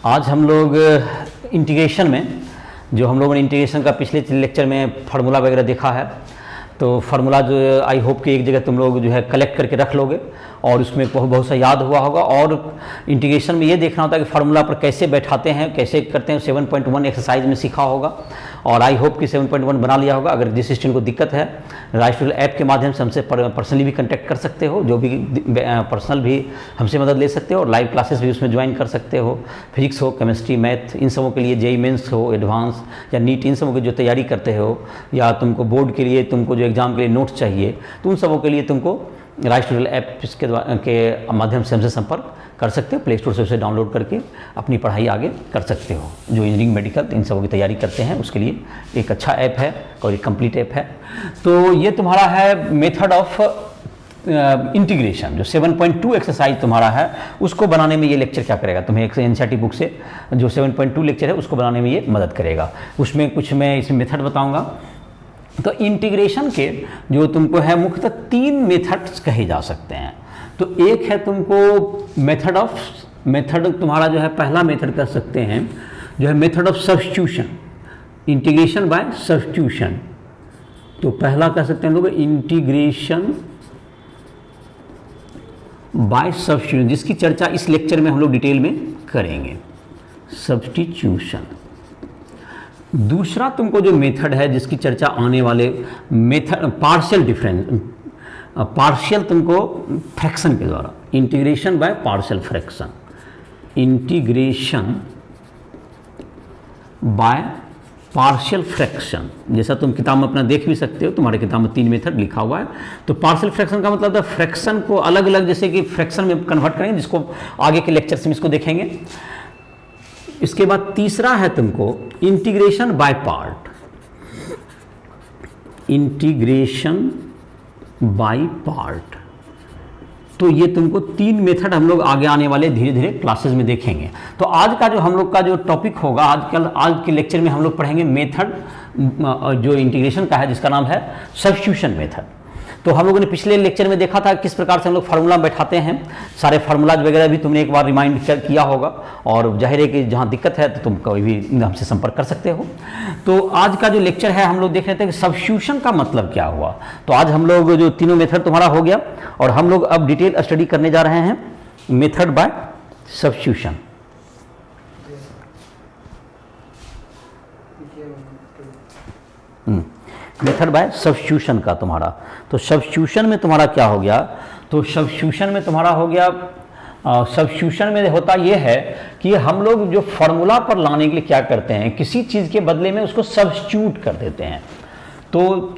आज हम लोग इंटीग्रेशन में जो हम लोगों ने इंटीग्रेशन का पिछले लेक्चर में फार्मूला वगैरह देखा है, तो फार्मूला जो आई होप कि एक जगह तुम लोग जो है कलेक्ट करके रख लोगे और उसमें बहुत सा याद हुआ होगा। और इंटीग्रेशन में ये देखना होता है कि फार्मूला पर कैसे बैठाते हैं, कैसे करते हैं, 7.1 एक्सरसाइज में सीखा होगा और आई होप कि 7.1 बना लिया होगा। अगर जिस स्टूडेंट को दिक्कत है, राइस टूल ऐप के माध्यम से हमसे पर्सनली भी कंटेक्ट कर सकते हो, जो भी पर्सनल भी हमसे मदद ले सकते हो और लाइव क्लासेस भी उसमें ज्वाइन कर सकते हो। फिजिक्स हो, केमिस्ट्री, मैथ, इन सबों के लिए जेईई मेंस हो, एडवांस या नीट, इन सबों की जो तैयारी करते हो, या तुमको बोर्ड के लिए तुमको जो एग्ज़ाम के लिए नोट्स चाहिए, तो उन सबों के लिए तुमको राइस टूल ऐप के माध्यम से हमसे संपर्क कर सकते हो। प्ले स्टोर से उसे डाउनलोड करके अपनी पढ़ाई आगे कर सकते हो। जो इंजीनियरिंग, मेडिकल, इन सबों की तैयारी करते हैं उसके लिए एक अच्छा ऐप है और एक कंप्लीट ऐप है। तो ये तुम्हारा है मेथड ऑफ इंटीग्रेशन। जो 7.2 एक्सरसाइज तुम्हारा है उसको बनाने में ये लेक्चर क्या करेगा, तुम्हें एक एनसीईआरटी बुक से जो 7.2 लेक्चर है उसको बनाने में ये मदद करेगा। उसमें कुछ मैं इसमें मेथड बताऊँगा। तो इंटीग्रेशन के जो तुमको है मुख्यतः 3 मेथड्स कहे जा सकते हैं। तो एक है तुमको मेथड तुम्हारा जो है पहला मेथड कह सकते हैं जो है method of substitution, integration by substitution. तो पहला कह सकते हैं लोग इंटीग्रेशन बाय सब्स्टिट्यूशन, जिसकी चर्चा इस लेक्चर में हम लोग डिटेल में करेंगे, सब्स्टिट्यूशन। दूसरा तुमको जो मेथड है जिसकी चर्चा आने वाले मेथड पार्शियल तुमको फ्रैक्शन के द्वारा, integration by partial fraction, integration by partial fraction. जैसा तुम किताब में अपना देख भी सकते हो, तुम्हारे किताब में 3 मेथड लिखा हुआ है। तो पार्शियल फ्रैक्शन का मतलब है फ्रैक्शन को अलग अलग जैसे कि फ्रैक्शन में कन्वर्ट करेंगे, जिसको आगे के लेक्चर्स में इसको देखेंगे। इसके बाद तीसरा है तुमको integration by part, integration by part. तो ये तुमको 3 मेथड हम लोग आगे आने वाले धीरे धीरे क्लासेस में देखेंगे। तो आज का जो हम लोग का जो टॉपिक होगा, आज के लेक्चर में हम लोग पढ़ेंगे मेथड जो इंटीग्रेशन का है जिसका नाम है सब्स्टिट्यूशन मेथड। तो हम लोगों ने पिछले लेक्चर में देखा था किस प्रकार से हम लोग फार्मूला बैठाते हैं। सारे फार्मूलाज वगैरह भी तुमने एक बार रिमाइंड किया होगा और जाहिर है कि जहाँ दिक्कत है तो तुम कभी भी हमसे संपर्क कर सकते हो। तो आज का जो लेक्चर है हम लोग देख रहे थे कि सब्स्टिट्यूशन का मतलब क्या हुआ। तो आज हम लोग जो तीनों मेथड तुम्हारा हो गया और हम लोग अब डिटेल स्टडी करने जा रहे हैं method by substitution. Method by substitution का तुम्हारा, तो सब्स्टिट्यूशन में तुम्हारा क्या हो गया, तो सब्स्टिट्यूशन में तुम्हारा हो गया, सब्स्टिट्यूशन में होता यह है कि हम लोग जो फार्मूला पर लाने के लिए क्या करते हैं, किसी चीज़ के बदले में उसको सब्स्टिट्यूट कर देते हैं। तो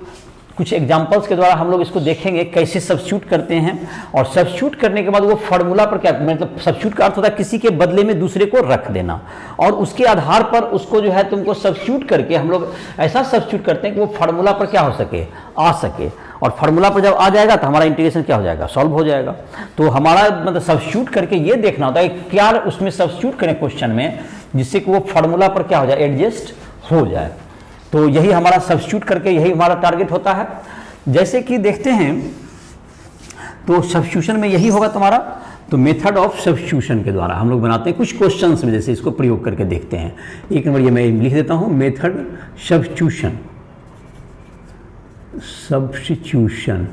कुछ एग्जांपल्स के द्वारा हम लोग इसको देखेंगे कैसे सब्स्टिट्यूट करते हैं। और सब्स्टिट्यूट करने के बाद वो फार्मूला पर क्या, मतलब सब्स्टिट्यूट का अर्थ होता है किसी के बदले में दूसरे को रख देना और उसके आधार पर उसको जो है तुमको सब्स्टिट्यूट करके हम लोग ऐसा सब्स्टिट्यूट करते हैं कि वो फार्मूला पर क्या हो सके, आ सके। और फार्मूला पर जब आ जाएगा तो हमारा इंटीग्रेशन क्या हो जाएगा, सॉल्व हो जाएगा। तो हमारा मतलब सब्स्टिट्यूट करके ये देखना होता है क्या उसमें सब्स्टिट्यूट करें क्वेश्चन में, जिससे कि वो फार्मूला पर क्या हो जाए, एडजस्ट हो जाए। तो यही हमारा सब्स्टिट्यूट करके यही हमारा टारगेट होता है। जैसे कि देखते हैं तो सब्स्टिट्यूशन में यही होगा तुम्हारा। तो मेथड ऑफ सब्स्टिट्यूशन के द्वारा हम लोग बनाते हैं कुछ क्वेश्चंस में, जैसे इसको प्रयोग करके देखते हैं। एक नंबर ये मैं लिख देता हूं, मेथड सब्स्टिट्यूशन, सब्स्टिट्यूशन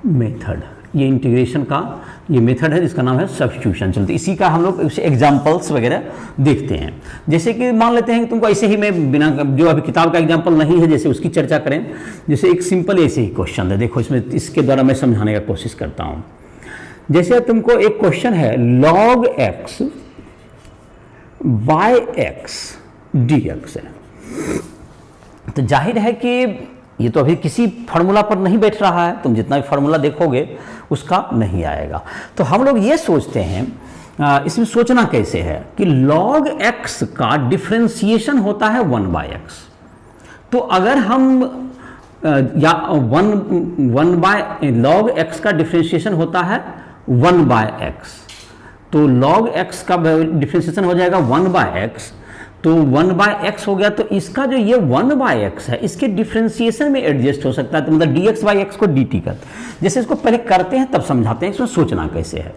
मेथड, ये इंटीग्रेशन का ये मेथड है जिसका नाम है सब्स्टिट्यूशन। चलते इसी का हम लोग एग्जांपल्स वगैरह देखते हैं। जैसे कि मान लेते हैं कि तुमको ऐसे ही मैं बिना जो अभी किताब का एग्जांपल नहीं है जैसे उसकी चर्चा करें। जैसे एक सिंपल ऐसे ही क्वेश्चन है, देखो इसमें इसके द्वारा मैं समझाने का कोशिश करता हूँ। जैसे तुमको एक क्वेश्चन है log x by x dx है। तो जाहिर है कि ये तो अभी किसी फार्मूला पर नहीं बैठ रहा है, तुम जितना भी फार्मूला देखोगे उसका नहीं आएगा। तो हम लोग ये सोचते हैं, इसमें सोचना कैसे है कि log x का डिफरेंशिएशन होता है 1/x। तो अगर हम या log x का डिफरेंशिएशन होता है 1/x, तो log x का डिफरेंशिएशन हो जाएगा 1/x। तो 1/x हो गया, तो इसका जो ये 1/x है इसके डिफरेंशिएशन में एडजस्ट हो सकता है। तो मतलब dx/x को dt कर, जैसे इसको पहले करते हैं तब समझाते हैं इसमें सोचना कैसे है।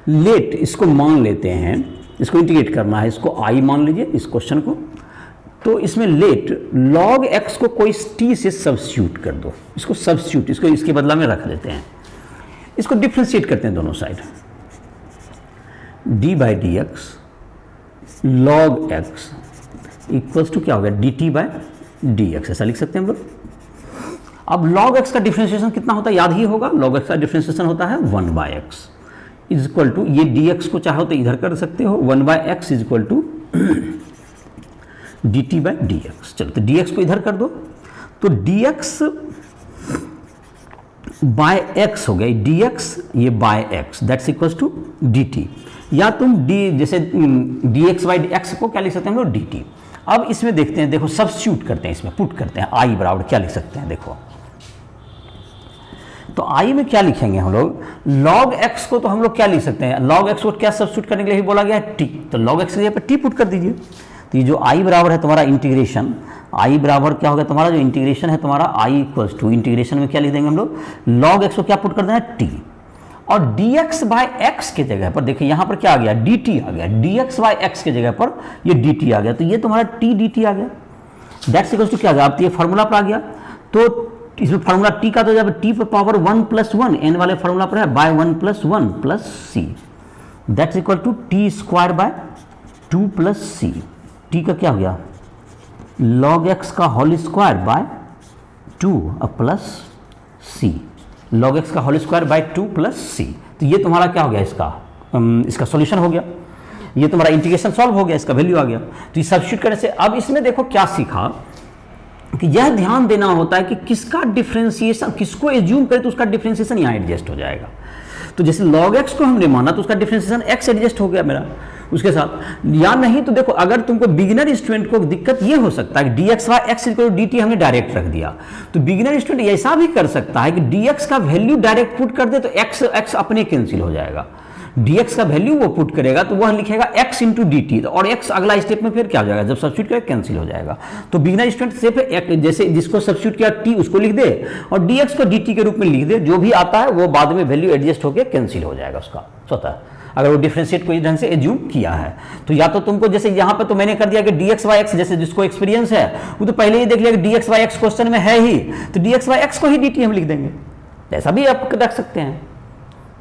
लेट इसको मान लेते हैं इसको इंटीग्रेट करना है, इसको आई मान लीजिए इस क्वेश्चन को। तो इसमें लेट log x को कोई t से सब्स्टिट्यूट कर दो, इसको सब्स्टिट्यूट, इसको इसके बदला में रख लेते हैं, इसको डिफ्रेंशिएट करते हैं दोनों side, d by d x log x equals to क्या हो गया dt बाई डी एक्स, ऐसा लिख सकते हैं हम लोग। अब log x का डिफ्रेंशिएशन कितना होता है याद ही होगा, log x का डिफ्रेंशिएशन होता है 1 by x is equal to, ये dx को चाहो तो इधर कर सकते हो, 1 by x is equal to dt by d x. चलो तो dx को इधर कर दो, तो dx बाय एक्स हो गया, dx ये by x that's equals to dt, या तुम d जैसे dx बाई एक्स को क्या लिख सकते हैं हम लोग dt। अब इसमें देखते हैं, देखो सब्स्टिट्यूट करते हैं, इसमें पुट करते हैं, i बराबर क्या लिख सकते हैं, देखो तो i में क्या लिखेंगे हम लोग, log x को तो हम लोग क्या लिख सकते हैं, log x को क्या सब्स्टिट्यूट करने के लिए बोला गया है t, तो log x के जगह पे t पुट कर दीजिए। तो ये जो i बराबर है तुम्हारा इंटीग्रेशन, i बराबर क्या होगा तुम्हारा जो इंटीग्रेशन है तुम्हारा, i इक्वल्स टू इंटीग्रेशन में क्या लिख देंगे हम लोग, log x को क्या पुट कर देना है t, और dx बाय x के जगह पर देखिए यहाँ पर क्या आ गया dt आ गया, dx बाय x के जगह पर ये dt आ गया, तो ये तुम्हारा t dt आ गया, दैट्स इक्वल्स टू क्या आ गया, अब तो ये फार्मूला पर आ गया। तो इसमें फार्मूला t का तो जब t पर पावर 1 प्लस 1 n वाले फार्मूला पर है by 1 plus 1 plus c, that's equal to t square by 2 plus c, t का क्या हो गया log x का whole square by 2 plus c, log x का whole square by 2 plus c. तो ये तुम्हारा क्या हो गया, इसका सॉल्यूशन हो गया, ये तुम्हारा इंटीग्रेशन सॉल्व हो गया, इसका वैल्यू आ गया। तो ये सब्स्टिट्यूट करने से अब इसमें देखो क्या सीखा कि यह ध्यान देना होता है कि किसका डिफरेंशिएशन, किसको एज्यूम करें तो उसका डिफरेंशिएशन यहाँ एडजस्ट हो जाएगा। तो जैसे log x को हमने माना तो उसका डिफरेंशिएशन x एडजस्ट हो गया मेरा उसके साथ, या नहीं तो देखो अगर तुमको बिगिनर स्टूडेंट को दिक्कत ये हो सकता है कि dx by x equal to dt हमने डायरेक्ट रख दिया, तो बिगिनर स्टूडेंट ऐसा भी कर सकता है कि dx का वैल्यू डायरेक्ट पुट कर दे तो x अपने कैंसिल हो जाएगा, dx का वैल्यू वो पुट करेगा तो वह लिखेगा x इंटू डी टी, और x अगला स्टेप में फिर क्या हो जाएगा, जब सब्स्टिट्यूट करेगा कैंसिल हो जाएगा। तो बिगिनर स्टूडेंट सिर्फ जैसे जिसको सब्स्टिट्यूट किया t उसको लिख दे और dx को dt के रूप में लिख दे, जो भी आता है वो बाद में वैल्यू एडजस्ट होकर कैंसिल हो जाएगा उसका स्वतः, अगर वो डिफरेंशिएट कोई ढंग से एज्यूम किया है। तो या तो तुमको जैसे यहाँ पर तो मैंने कर दिया कि dx बाई एक्स, जैसे जिसको एक्सपीरियंस है वो तो पहले ही देख लिया कि dx बाई एक्स क्वेश्चन में है ही, तो dx बाई एक्स को ही dt हम लिख देंगे, ऐसा भी आप रख सकते हैं।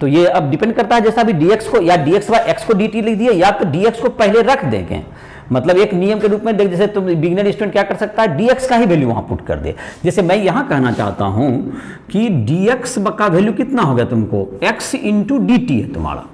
तो ये अब डिपेंड करता है, जैसा भी dx को या dx बाई एक्स को dt लिख दिए, या तो dx को पहले रख देंगे, मतलब एक नियम के रूप में देख, जैसे तुम बिगिनर स्टूडेंट क्या कर सकता है dx का ही वैल्यू वहां पुट कर दे। जैसे मैं यहां कहना चाहता हूं कि dx का वैल्यू कितना हो गया तुमको, x इंटू डी टी है तुम्हारा।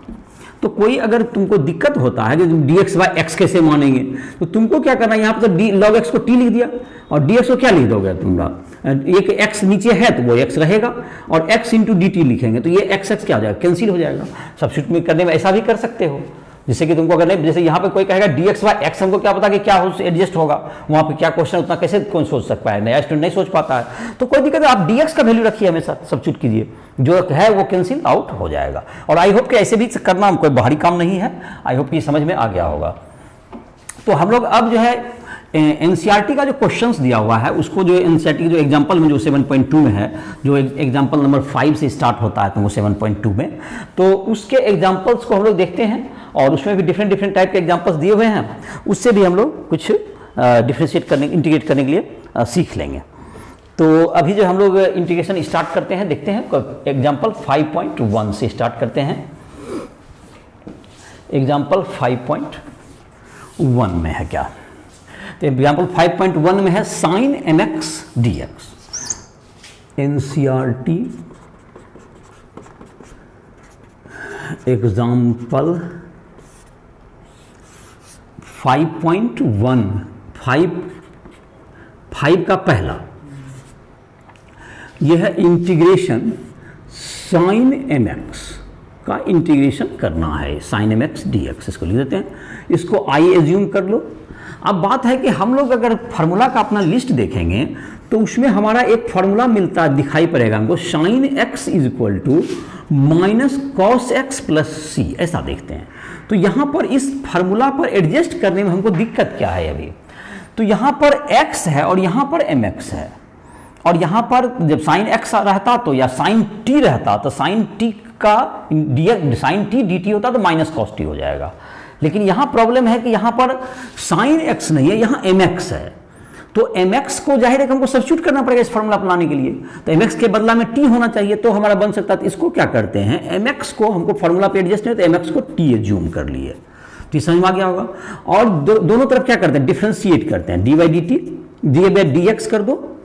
तो कोई अगर तुमको दिक्कत होता है कि तुम dx बाई एक्स कैसे मानेंगे, तो तुमको क्या करना है, यहाँ पर तो log x को t लिख दिया और dx को क्या लिख दोगे तुमरा, एक x नीचे है तो वो x रहेगा और x इंटू डी टी लिखेंगे तो ये x क्या हो जाएगा, कैंसिल हो जाएगा। सब्स्टिट्यूट करने में ऐसा भी कर सकते हो, जैसे कि तुमको अगर नहीं, जैसे यहाँ पे कोई कहेगा dx बाई एक्स, हमको क्या पता कि क्या एडजस्ट होगा वहाँ पे, क्या क्वेश्चन उतना कैसे कौन सोच सकता है, नया स्टूडेंट नहीं सोच पाता है। तो कोई दिक्कत है, आप dx का वैल्यू रखिए हमेशा, सब्स्टिट्यूट कीजिए, जो है वो कैंसिल आउट हो जाएगा। और आई होप कि ऐसे भी करना कोई बाहरी काम नहीं है, आई होप कि समझ में आ गया होगा। तो हम लोग अब जो है एनसीईआरटी का जो क्वेश्चंस दिया हुआ है उसको, जो एनसीईआरटी जो एग्जांपल में जो 7.2 में है, जो एग्जांपल नंबर 5 से स्टार्ट होता है तो वो 7.2 में, तो उसके एग्जांपल्स को हम लोग देखते हैं और उसमें भी डिफरेंट टाइप के एग्जांपल्स दिए हुए हैं, उससे भी हम लोग कुछ डिफ्रेंशिएट करने, इंटीग्रेट करने के लिए सीख लेंगे। तो अभी जो हम लोग इंटीग्रेशन स्टार्ट करते हैं, देखते हैं एग्जाम्पल 5.1 से स्टार्ट करते हैं। एग्जाम्पल 5.1 में है क्या, तो एग्जाम्पल 5.1 में है sine mx dx। NCERT example 5.1, 5 का पहला, यह है इंटीग्रेशन साइन mx का इंटीग्रेशन करना है, साइन mx dx इसको लिख देते हैं, इसको आई एज्यूम कर लो। अब बात है कि हम लोग अगर फार्मूला का अपना लिस्ट देखेंगे तो उसमें हमारा एक फार्मूला मिलता दिखाई पड़ेगा हमको, sine x is equal to minus cos x plus c, ऐसा देखते हैं। तो यहाँ पर इस फार्मूला पर एडजस्ट करने में हमको दिक्कत क्या है अभी, तो यहाँ पर x है और यहाँ पर mx है, और यहाँ पर जब साइन x रहता तो या साइन t रहता तो साइन t का साइन t dt होता तो माइनस कॉस t हो जाएगा, लेकिन यहाँ प्रॉब्लम है कि यहाँ पर साइन एक्स नहीं है, यहाँ एम एक्स है। तो एम एक्स को जाहिर है कि हमको सब्स्टिट्यूट करना पड़ेगा इस फॉर्मूला अपनाने के लिए। तो एम एक्स के बदला में टी होना चाहिए, तो हमारा बन सकता है। तो इसको क्या करते हैं, एम एक्स को हमको फॉर्मूला पे एडजस्ट नहीं, तो एम एक्स को टी एज्यूम कर लिए। तो समझ में आ गया होगा। और दोनों तरफ क्या करते हैं, डिफ्रेंशिएट करते हैं। D by d t d by d x कर दो,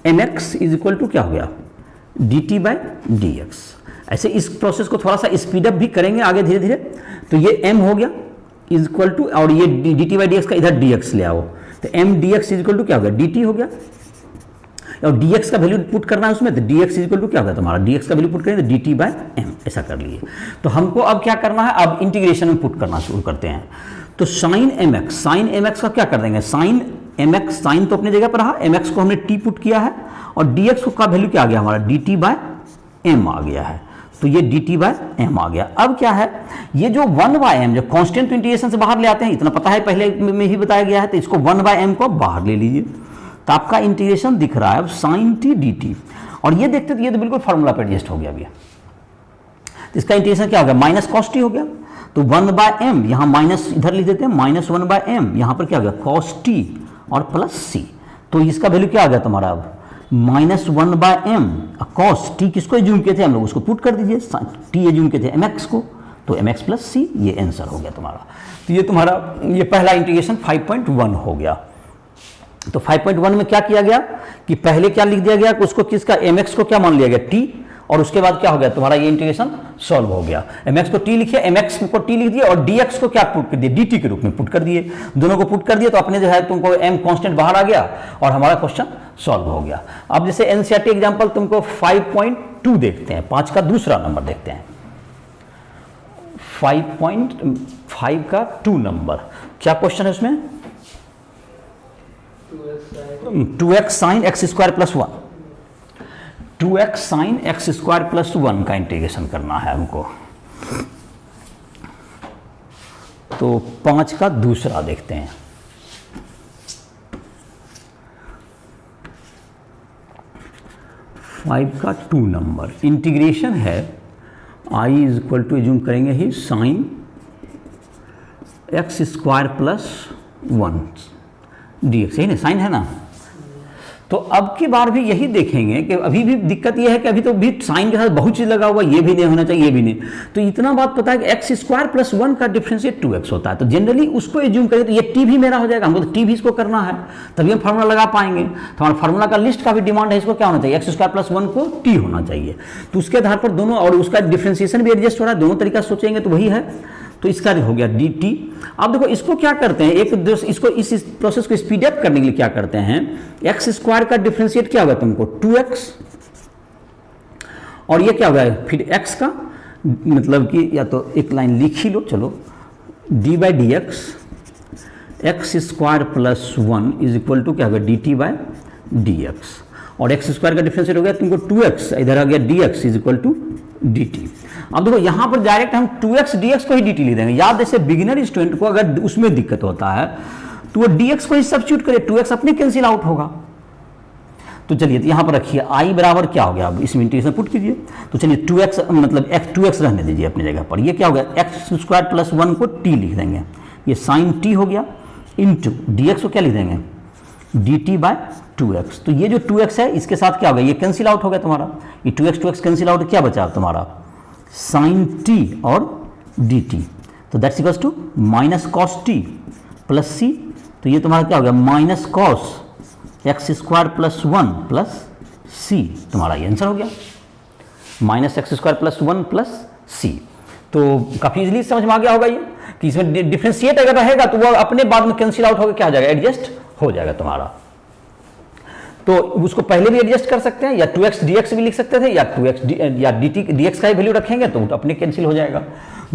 m x is equal to क्या हो गया, d t by d x. ऐसे इस प्रोसेस को थोड़ा सा स्पीड अप भी करेंगे आगे धीरे धीरे। तो ये m हो गया इज इक्वल टू, और ये d t by d x का इधर dx ले आओ, तो m dx is equal to क्या हो गया, dt हो गया। और dx का वैल्यू पुट करना है उसमें, तो dx इज इक्वल टू क्या होगा तुम्हारा, dx का वैल्यू पुट करेंगे तो dt बाय m, ऐसा कर लिए। तो हमको अब क्या करना है, अब इंटीग्रेशन में पुट करना शुरू करते हैं। तो साइन एम एक्स का क्या कर देंगे, साइन एम एक्स, साइन तो अपनी जगह पर रहा, एम एक्स को हमने t पुट किया है, और dx का वैल्यू क्या आ गया हमारा, dt बाय m आ गया है। तो ये dt बाय m आ गया। अब क्या है, ये जो 1 बाय m जो कांस्टेंट तो इंटीग्रेशन से बाहर ले आते हैं, इतना पता है पहले में ही बताया गया है। तो इसको 1 बाय m को बाहर ले लीजिए, तो आपका इंटीग्रेशन दिख रहा है अब साइन टी डी टी। और ये देखते तो ये तो बिल्कुल फार्मूला पर एडजस्ट हो गया अभी। तो इसका इंटीग्रेशन क्या हो गया, माइनस कॉस टी हो गया। तो 1 बाय m, यहाँ माइनस इधर लिख देते हैं, माइनस 1 बाय m, यहाँ पर क्या हो गया कॉस टी और प्लस सी। तो इसका वैल्यू क्या आ गया तुम्हारा अब, minus 1 by m cos t, किसको एज्यूम किए थे हम लोग, उसको पुट कर दीजिए, टी एज्यूम किए थे एम एक्स को, तो एम एक्स प्लस सी, ये आंसर हो गया तुम्हारा। तो ये तुम्हारा ये पहला इंटीग्रेशन 5.1 हो गया। तो 5.1 में क्या किया गया कि पहले क्या लिख दिया गया, उसको किसका, एम एक्स को क्या मान लिया गया, टी, और उसके बाद क्या हो गया तुम्हारा ये इंटीग्रेशन सॉल्व हो गया। एम एक्स को टी लिखिए, एम एक्स को टी लिख दिया, और डी एक्स को क्या पुट कर दिए, डी टी के रूप में पुट कर दिए। दोनों को पुट कर दिए तो अपने जो है तुमको एम कांस्टेंट बाहर आ गया और हमारा क्वेश्चन सॉल्व हो गया। अब जैसे एनसीईआरटी एग्जांपल तुमको 5.2 देखते हैं, 5 का दूसरा नंबर देखते हैं। 5.5 का 2 नंबर, क्या क्वेश्चन है उसमें, 2x sign x square plus 1, 2x sign x square plus 1 का इंटीग्रेशन करना है हमको। तो 5 का दूसरा देखते हैं। फाइव का 2 नंबर, इंटीग्रेशन है i is equal to assume करेंगे ही sine x square plus 1 d x, यही ना साइन है ना। तो अब की बार भी यही देखेंगे कि अभी भी दिक्कत यह है कि अभी तो भी साइन के साथ बहुत चीज़ लगा हुआ, ये भी नहीं होना चाहिए, ये भी नहीं। तो इतना बात पता है कि एक्स स्क्वायर प्लस 1 का डिफरेंशिएट 2x होता है। तो जनरली उसको एज्यूम करें तो ये टी भी मेरा हो जाएगा, हमको तो टी भी इसको करना है, तभी हम फार्मूला लगा पाएंगे। तो हमारा फार्मूला का लिस्ट का भी डिमांड है, इसको क्या होना चाहिए, एक्स स्क्वायर प्लस 1 को टी होना चाहिए। तो उसके आधार पर दोनों, और उसका डिफरेंशिएशन भी एडजस्ट हो रहा है, दोनों तरीका सोचेंगे तो वही है। तो इसका हो गया डी टी। अब देखो इसको क्या करते हैं, एक इसको इस प्रोसेस को स्पीड अप करने के लिए क्या करते हैं, एक्स स्क्वायर का डिफरेंशिएट क्या होगा तुमको 2x, और ये क्या होगा फिर एक्स का, मतलब कि या तो एक लाइन लिख ही लो, चलो d by d x square plus 1 is equal to क्या होगा d t by d x, और एक्स स्क्वायर का डिफरेंशिएट हो गया तुमको 2x, इधर आ गया d x is equal to d t. अब देखो यहां पर डायरेक्ट हम 2x dx को ही dt लिख देंगे। याद जैसे बिगिनर स्टूडेंट को अगर उसमें दिक्कत होता है तो वो dx को ही सब्स्टिट्यूट करे, 2x अपने कैंसिल आउट होगा। तो चलिए तो यहां पर रखिए i बराबर क्या हो गया, अब इसमें इंटीग्रेशन पुट कीजिए। तो चलिए 2x मतलब 2x रहने दीजिए अपनी जगह पर, ये क्या हो गया एक्स स्क्वायर प्लस 1 को t लिख देंगे, ये साइन t हो गया, इंटू dx को क्या लिख देंगे dt बाय 2x। तो ये जो 2x है इसके साथ क्या हो गया, ये कैंसिल आउट हो गया तुम्हारा, ये 2x कैंसिल आउट, क्या बचा तुम्हारा साइन टी और डी टी। तो that's equals to minus cos t plus c. तो ये तुम्हारा क्या हो गया minus cos x square plus 1 plus c, तुम्हारा ये आंसर हो गया minus x square plus 1 plus c. तो काफ़ी इजीली समझ में आ गया होगा ये कि इसमें डिफरेंशिएट अगर रहेगा तो वो अपने बाद में कैंसिल आउट होकर क्या हो जाएगा, एडजस्ट हो जाएगा तुम्हारा। तो उसको पहले भी एडजस्ट कर सकते हैं, या 2x dx भी लिख सकते थे, या 2x या dt dx का ही वैल्यू रखेंगे तो अपने कैंसिल हो जाएगा।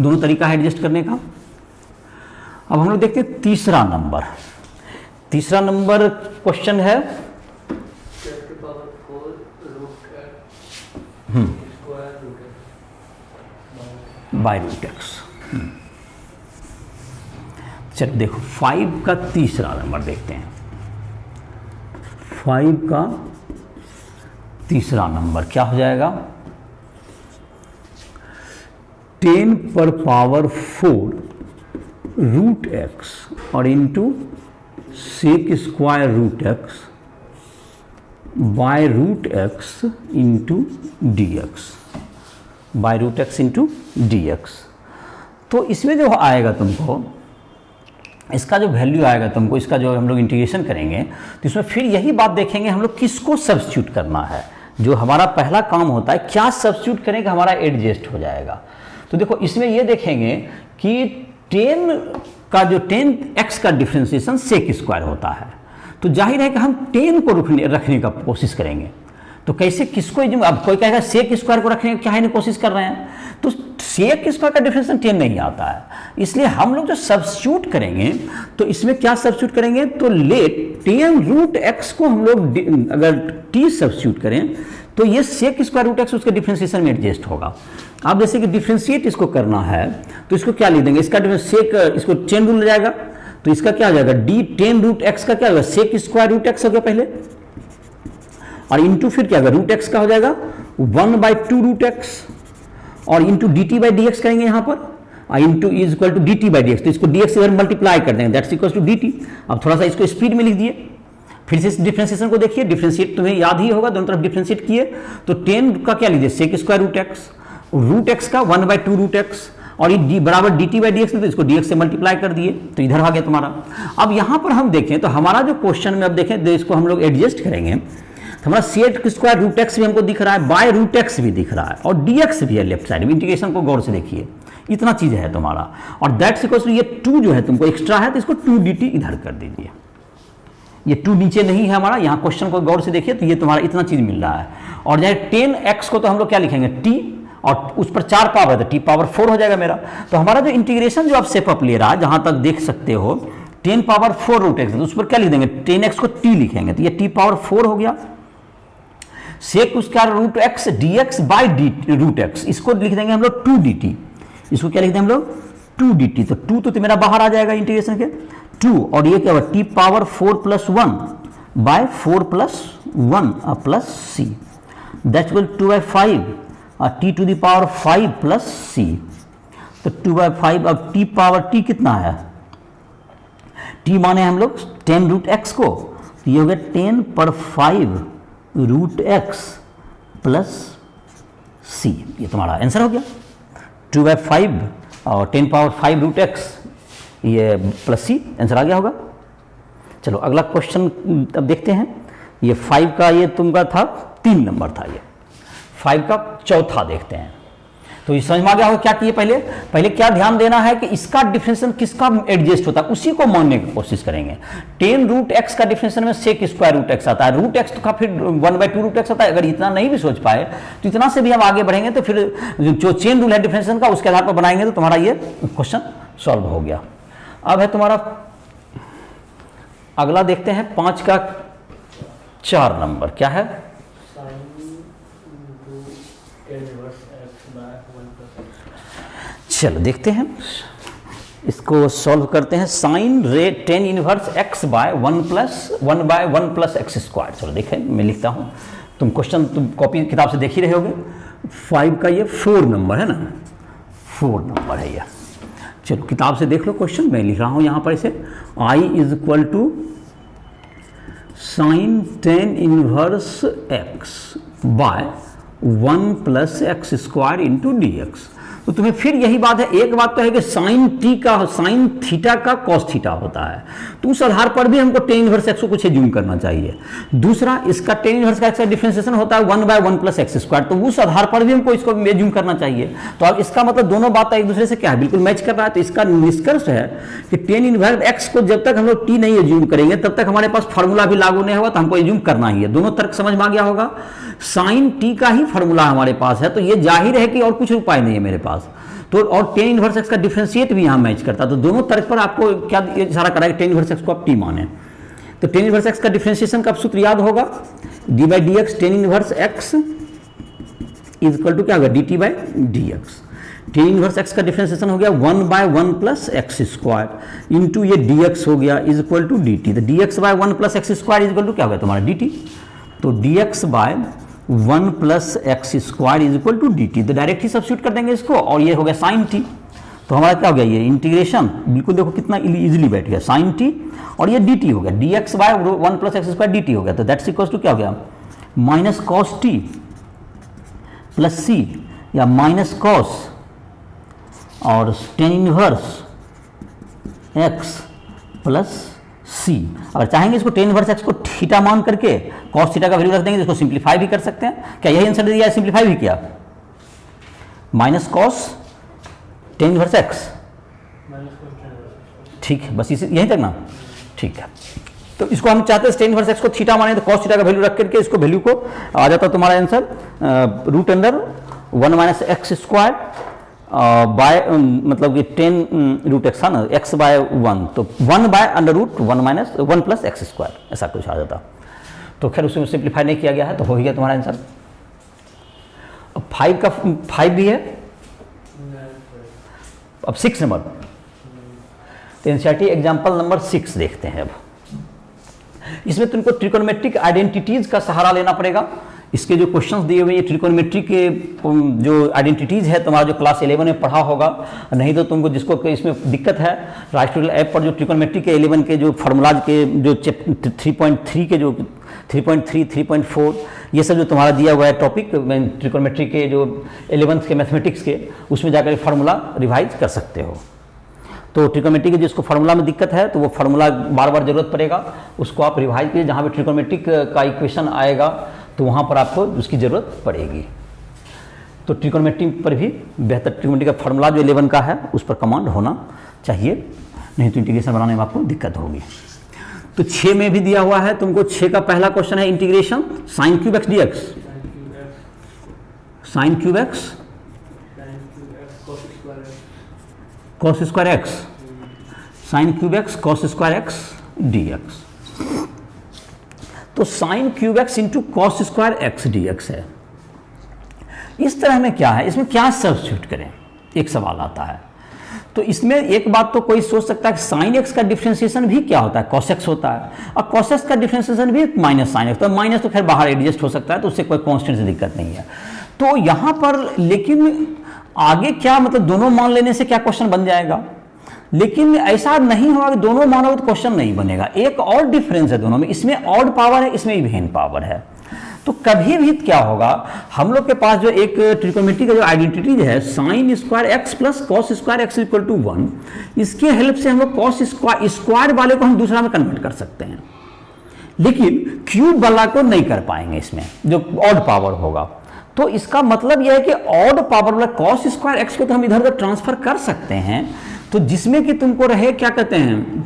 दोनों तरीका है एडजस्ट करने का। अब हम लोग देखते हैं तीसरा नंबर। तीसरा नंबर क्वेश्चन है बाय रूट एक्स। चलो देखो 5 का तीसरा नंबर देखते हैं। 5 का तीसरा नंबर क्या हो जाएगा, 10 पर पावर 4 रूट एक्स और into sec square root x by root x into d x, by root x into d x. तो इसमें जो आएगा तुमको, इसका जो वैल्यू आएगा तुमको, इसका जो हम लोग इंटीग्रेशन करेंगे तो इसमें फिर यही बात देखेंगे हम लोग किसको सब्स्टिट्यूट करना है। जो हमारा पहला काम होता है क्या सब्स्टिट्यूट करें कि हमारा एडजस्ट हो जाएगा। तो देखो इसमें ये देखेंगे कि 10 का जो 10x का डिफ्रेंसिएशन सेक स्क्वायर होता है, तो जाहिर है कि हम 10 को रखने का कोशिश करेंगे। तो कैसे किसको, अब कोई कहेगा सेक स्क्वायर को रखने की क्या कोशिश कर रहे हैं, तो सेक स्क्वायर का डिफरेंशिएशन 10 नहीं आता है, इसलिए हम लोग जो सब्स्टिट्यूट करेंगे तो इसमें क्या सब्स्टिट्यूट करेंगे, तो लेट 10 रूट एक्स को हम लोग अगर t सब्स्टिट्यूट करें तो ये सेक स्क्वायर रूट एक्स उसके डिफरेंशिएशन में एडजस्ट होगा। अब जैसे कि डिफरेंशिएट इसको करना है तो इसको क्या लिख देंगे, इसका सेक, इसको चेन रूल जाएगा तो इसका क्या हो जाएगा, डी 10 रूट एक्स का क्या होगा, सेक स्क्वायर रूट एक्स हो गया पहले, और इंटू फिर क्या होगा, रूट एक्स का हो जाएगा 1/2 रूट एक्स, और into d t by d x करेंगे यहाँ पर, into is equal to d t by d x, तो इसको डी एक्स इधर मल्टीप्लाई कर देंगे, that's equal to d t. अब थोड़ा सा इसको स्पीड में लिख दिए, फिर से इस डिफरेंशिएशन को देखिए, डिफरेंशिएट तुम्हें याद ही होगा, दोनों तरफ डिफरेंशिएट किए तो 10 का क्या लीजिए, सेक स्क्वायर रूट एक्स का 1/2 रूट एक्स, और ये डी बराबर D t by d x, तो इसको डी एक्स से मल्टीप्लाई कर दिए तो इधर आ गया तुम्हारा। अब यहाँ पर हम देखें तो हमारा जो क्वेश्चन में अब देखें तो इसको हम लोग एडजस्ट करेंगे तो हमारा सेक स्क्वायर रूट एक्स भी हमको दिख रहा है, बाय रूट एक्स भी दिख रहा है, और डी एक्स भी है लेफ्ट साइड में। इंटीग्रेशन को गौर से देखिए, इतना चीज है तुम्हारा, और दैट्स इक्वल टू ये 2 जो है तुमको एक्स्ट्रा है तो इसको 2 डी टी इधर कर दीजिए, ये 2 नीचे नहीं है हमारा, यहाँ क्वेश्चन को गौर से देखिए तो ये तुम्हारा इतना चीज मिल रहा है। और चाहे 10x को तो हम लोग क्या लिखेंगे t, और उस पर 4 पावर है तो t पावर 4 हो जाएगा मेरा। तो हमारा जो इंटीग्रेशन जो आप सेप अप ले रहा है, जहां तक देख सकते हो 10 पावर 4 रूट एक्स, तो उस पर क्या लिख देंगे, 10x को t लिखेंगे तो ये t पावर 4 हो गया, सेक उसका root x d x by d root x, इसको लिख देंगे हम लोग 2 dt, इसको क्या लिख देंगे हम लोग 2 dt, तो 2 तो मेरा बाहर आ जाएगा इंटीग्रेशन के 2, और ये क्या होगा, t power 4 plus 1 by 4 plus 1 plus c, that's equal 2/5 t to the power 5 plus c, तो 2/5। अब t पावर t कितना है, t माने हम लोग 10 रूट x को, तो ये हो गया 10 पर 5 रूट एक्स प्लस सी, ये तुम्हारा आंसर हो गया 2/5 और 10 पावर 5 रूट एक्स, ये प्लस सी आंसर आ गया होगा। चलो अगला क्वेश्चन अब देखते हैं, ये 5 का ये तुमका था 3 नंबर था, ये 5 का चौथा देखते हैं। तो ये समझ में आ गया होगा क्या किए, पहले क्या ध्यान देना है कि इसका डिफरेंशिएशन किसका एडजस्ट होता है उसी को मानने की कोशिश करेंगे। 10 रूट एक्स का डिफरेंशिएशन में सेक स्क्वायर रूट एक्स आता है, रूट एक्स का फिर 1/2 रूट एक्स आता है। अगर इतना नहीं भी सोच पाए तो इतना से भी हम आगे बढ़ेंगे, तो फिर जो चेन रूल है डिफरेंशिएशन का उसके आधार पर बनाएंगे तो तुम्हारा ये क्वेश्चन सॉल्व हो गया। अब है तुम्हारा अगला देखते हैं 5 का 4 नंबर, क्या है, चलो देखते हैं इसको सॉल्व करते हैं। साइन रे 10 inverse x by 1 plus x square. चलो देखें, मैं लिखता हूँ, तुम क्वेश्चन तुम कॉपी किताब से देख ही रहे होगे। 5 का ये 4 नंबर है ना, 4 नंबर है ये। चलो किताब से देख लो क्वेश्चन, मैं लिख रहा हूँ यहाँ पर इसे, I is equal to sine 10 inverse x by 1 plus x square into d x. तो तुम्हें फिर यही बात है, एक बात तो है कि साइन थीटा का कॉस थीटा होता है, तो उस आधार पर भी हमको 10 इनवर्स एक्स को कुछ एज्यूम करना चाहिए। दूसरा, इसका 10 इनवर्स का डिफरेंशिएशन होता है 1/1 प्लस एक्स स्क्वायर, तो उस आधार पर भी हमको इसको एज्यूम करना चाहिए। तो अब इसका मतलब दोनों बातें एक दूसरे से क्या है, बिल्कुल मैच कर रहा है। तो इसका निष्कर्ष है कि 10 इनवर्स एक्स को जब तक हम लोग टी नहीं एज्यूम करेंगे तब तक हमारे पास फॉर्मूला भी लागू नहीं होगा, तो हमको एज्यूम करना ही है। दोनों तर्क समझ में आ गया होगा। साइन टी का ही फॉर्मूला हमारे पास है, तो ये जाहिर है कि और कुछ उपाय नहीं है मेरे पास। तो और 10 इनवर्स एक्स का डिफरेंशिएट भी यहाँ मैच करता है, तो दोनों तर्क पर आपको क्या इशारा करा है, 10 इनवर्स एक्स को आप टी माने। तो 10 इनवर्स एक्स का डिफरेंशिएशन का सूत्र याद होगा, d by d x 10 inverse x is equal to क्या होगा, d t by d x. 10 inverse x का डिफरेंशिएशन हो गया 1/1 प्लस एक्स स्क्वायर इंटू ये डी एक्स हो गया is equal to d t. तो d x by 1 plus x square is equal to क्या होगा तुम्हारा डी टी। तो d x by 1 plus x square is equal to d t, तो direct ही substitute कर देंगे इसको, और ये हो गया साइन टी। तो हमारा क्या हो गया, ये इंटीग्रेशन बिल्कुल देखो कितना इजीली बैठ गया, साइन टी और ये डी टी हो गया, d x by 1 + x² d t हो गया। तो दैट्स इक्वल टू क्या हो गया, minus cos t plus c या माइनस कॉस और tan inverse x plus c. अगर चाहेंगे इसको टेन इनवर्स x को थीटा मान करके कॉस थीटा का वैल्यू रख देंगे, इसको सिंप्लीफाई भी कर सकते हैं। क्या यही आंसर दिया है, सिंप्लीफाई भी किया, minus cos tan inverse x, ठीक है, बस इसी यहीं तक ना, ठीक है। तो इसको हम चाहते हैं टेन इनवर्स x को थीटा माने, तो कॉस थीटा का वैल्यू रख करके इसको वैल्यू को आ जाता तुम्हारा answer root under 1 - x² bye मतलब कि 10 रूट एक्स था ना, x बाय 1, तो 1 बाय अंडर रूट 1 + x², ऐसा कुछ आ जाता। तो खैर उसमें सिंप्लीफाई नहीं किया गया है, तो हो गया तुम्हारा आंसर। अब 5 का 5 भी है, अब 6 नंबर, तो एनसीईआरटी एग्जाम्पल नंबर 6 देखते हैं। अब इसमें तुमको ट्रिकोनोमेट्रिक आइडेंटिटीज का सहारा लेना पड़ेगा। इसके जो क्वेश्चंस दिए हुए हैं ट्रिकोनोमेट्री के जो आइडेंटिटीज है, तुम्हारा जो क्लास 11 में पढ़ा होगा, नहीं तो तुमको जिसको इसमें दिक्कत है, राइस ट्यूटोरियल ऐप पर जो ट्रिकोनोमेट्री के 11 के जो फार्मूलाज के जो 3.3 के जो 3.3, 3.4 ये सब जो तुम्हारा दिया हुआ है टॉपिक ट्रिकोनोमेट्री के जो 11th के मैथमेटिक्स के, उसमें जाकर फार्मूला रिवाइज कर सकते हो। तो ट्रिकोनोमेट्री के जिसको फार्मूला में दिक्कत है, तो वो फार्मूला बार बार जरूरत पड़ेगा, उसको आप रिवाइज कीजिए। जहाँ भी ट्रिकोनोमेट्रिक का इक्वेशन आएगा तो वहाँ पर आपको उसकी ज़रूरत पड़ेगी। तो ट्रिकोनोमेट्री पर भी बेहतर ट्रिकोनोमेट्री का फार्मूला जो 11 का है उस पर कमांड होना चाहिए, नहीं तो इंटीग्रेशन बनाने में आपको दिक्कत होगी। तो 6 में भी दिया हुआ है तुमको, 6 का पहला क्वेश्चन है integration sine cube x d x, sine cube x cos square x, sine cube x cos square x d x. तो sine cube x into cos square x d x है। इस तरह में क्या है, इसमें क्या सब्स्टिट्यूट करें, एक सवाल आता है। तो इसमें एक बात तो कोई सोच सकता है कि साइन एक्स का डिफरेंशिएशन भी क्या होता है, कॉस एक्स होता है, और कॉस एक्स का डिफरेंशिएशन भी माइनस साइन एक्स, तो माइनस तो खैर बाहर एडजस्ट हो सकता है, तो उससे कोई कांस्टेंट से दिक्कत नहीं है। तो यहाँ पर लेकिन आगे क्या मतलब दोनों मान लेने से क्या क्वेश्चन बन जाएगा, लेकिन ऐसा नहीं होगा कि दोनों मानोगे तो क्वेश्चन नहीं बनेगा। एक और डिफरेंस है दोनों में, इसमें ऑड पावर है, इसमें इवन पावर है। तो कभी भी क्या होगा, हम लोग के पास जो एक ट्रिकोनोमेट्री का जो आइडेंटिटी है sine square x plus cos square x equal to 1, इसके हेल्प से हम लोग कॉस स्क्वायर वाले को हम दूसरा में कन्वर्ट कर सकते हैं, लेकिन क्यूब वाला को नहीं कर पाएंगे इसमें जो ऑड पावर होगा। तो इसका मतलब यह है कि ऑड पावर वाला कॉस स्क्वायर एक्स को तो हम इधर उधर ट्रांसफर कर सकते हैं, तो जिसमें कि तुमको रहे क्या कहते हैं,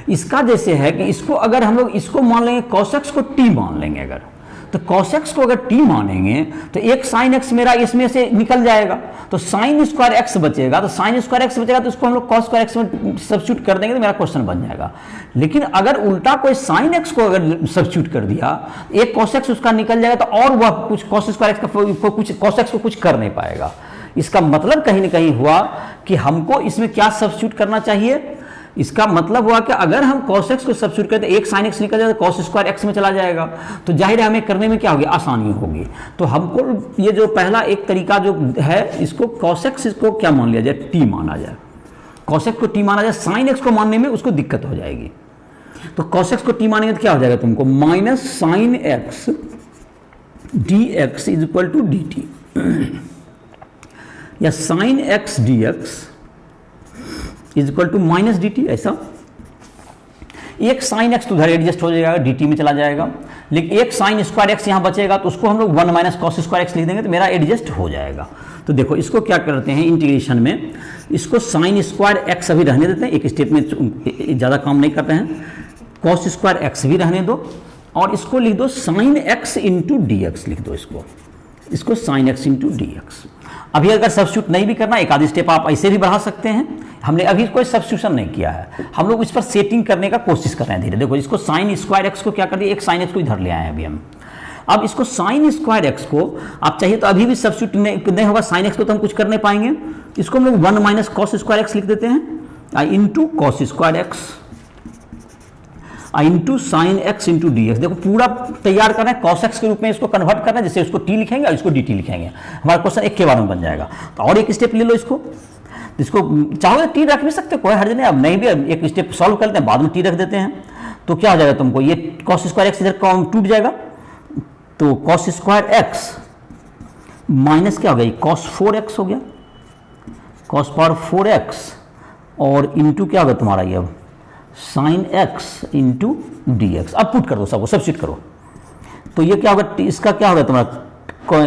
इसका जैसे है कि इसको अगर हम लोग इसको मान लेंगे कॉस एक्स को टी मान लेंगे, अगर तो cos x को अगर t मानेंगे तो एक sin x मेरा इसमें से निकल जाएगा, तो sin स्क्वायर x बचेगा, तो sin स्क्वायर x बचेगा तो उसको हम लोग cos स्क्वायर x में सब्स्टिट्यूट कर देंगे तो मेरा क्वेश्चन बन जाएगा। लेकिन अगर उल्टा कोई sin x को अगर सब्स्टिट्यूट कर दिया, एक cos x उसका निकल जाएगा, तो और वह कुछ cos स्क्वायर x का कुछ cos x को कुछ कर नहीं पाएगा। इसका मतलब कहीं ना कहीं हुआ कि हमको इसमें क्या सब्स्टिट्यूट करना चाहिए, इसका मतलब हुआ कि अगर हम cos x को सब्स्टिट्यूट करते एक sin x निकल जाए तो cos स्क्वायर x में चला जाएगा, तो जाहिर है हमें करने में क्या होगी, आसानी होगी। तो हमको ये जो पहला एक तरीका जो है, इसको cos x इसको क्या मान लिया जाए, t माना जाए, cos x को t माना जाए, sin x को मानने में उसको दिक्कत हो जाएगी। तो cos x को t मानेंगे तो क्या हो जाएगा तुमको, minus sine x dx is equal to dt, या sine x dx is equal to minus d t. ऐसा एक साइन एक्स तो उधर एडजस्ट हो जाएगा, डी टी में चला जाएगा, लेकिन एक साइन स्क्वायर एक्स यहाँ बचेगा, तो उसको हम लोग 1 माइनस कॉस स्क्वायर एक्स लिख देंगे तो मेरा एडजस्ट हो जाएगा। तो देखो इसको क्या करते हैं इंटीग्रेशन में, इसको साइन स्क्वायर एक्स अभी रहने देते हैं, एक स्टेप में ज़्यादा काम नहीं करते हैं, कॉस स्क्वायर एक्स भी रहने दो, और इसको लिख दो sine x into d x लिख दो, इसको sine x into d x. अभी अगर सब्स्टिट्यूट नहीं भी करना, एक आधी स्टेप आप ऐसे भी बढ़ा सकते हैं, हमने अभी कोई सब्स्टिट्यूशन नहीं किया है, हम लोग इस पर सेटिंग करने का कोशिश कर रहे हैं धीरे। देखो इसको साइन स्क्वायर एक्स को क्या कर दिया, एक साइन एक्स को इधर ले आए हैं अभी हम। अब इसको साइन स्क्वायर एक्स को आप चाहिए तो अभी भी सब्स्टिट्यूट नहीं होगा, साइन एक्स को तो हम कुछ कर नहीं पाएंगे, इसको हम लोग 1 माइनस कॉस स्क्वायर एक्स लिख देते हैं, into cos square x into sine x into d x. देखो पूरा तैयार करना है, कॉस एक्स के रूप में इसको कन्वर्ट करना है, जैसे इसको टी लिखेंगे और इसको डी टी लिखेंगे, हमारा क्वेश्चन एक के बारे में बन जाएगा। तो और एक स्टेप ले लो इसको, इसको चाहो तो टी रख भी सकते हो, कोई हर्ज नहीं, अब नहीं भी एक स्टेप सॉल्व करते हैं बाद में टी रख देते हैं। तो क्या हो जाएगा तुमको, ये कॉस स्क्वायर एक्स इधर टूट जाएगा, तो कॉस स्क्वायर एक्स माइनस क्या हो गया, कॉस 4x हो गया, कॉस पावर 4x और इंटू क्या होगा तुम्हारा ये अब sine x into d x. अब पुट कर दो, सबको सब्स्टिट्यूट करो, तो ये क्या होगा, इसका क्या होगा तुम्हारा,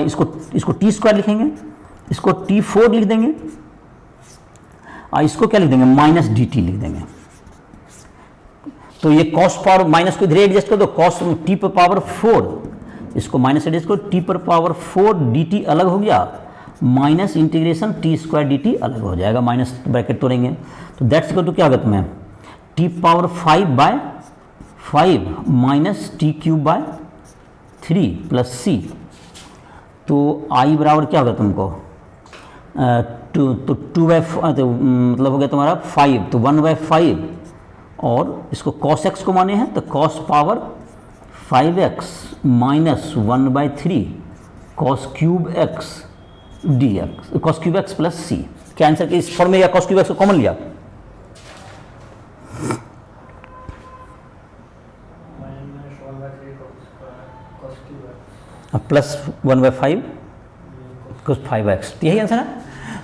इसको टी स्क्वायर लिखेंगे, इसको t4 लिख देंगे और इसको क्या लिख देंगे माइनस डी टी लिख देंगे। तो ये कॉस पावर माइनस को इधर एडजस्ट कर दो, कॉस टी पर पावर 4, इसको माइनस एडजस्ट करो, टी पर पावर 4 डी टी अलग हो गया, minus integration T square D T अलग हो जाएगा, माइनस ब्रैकेट तोड़ेंगे तो दैट्स इक्वल टू क्या होगा तुम्हें t power 5/5 minus t cube by 3 plus c. तो आई बराबर क्या होगा तुमको तो 2/5 तो मतलब हो गया तुम्हारा 5, तो 1/5 और इसको cos x को माने हैं तो cos power 5x minus 1/3 cos cube x dx, cos cube x plus c. क्या आंसर कि इस फॉर्म में या cos क्यूब x को कॉमन लिया, प्लस 1/5 cos 5x, यही आंसर है।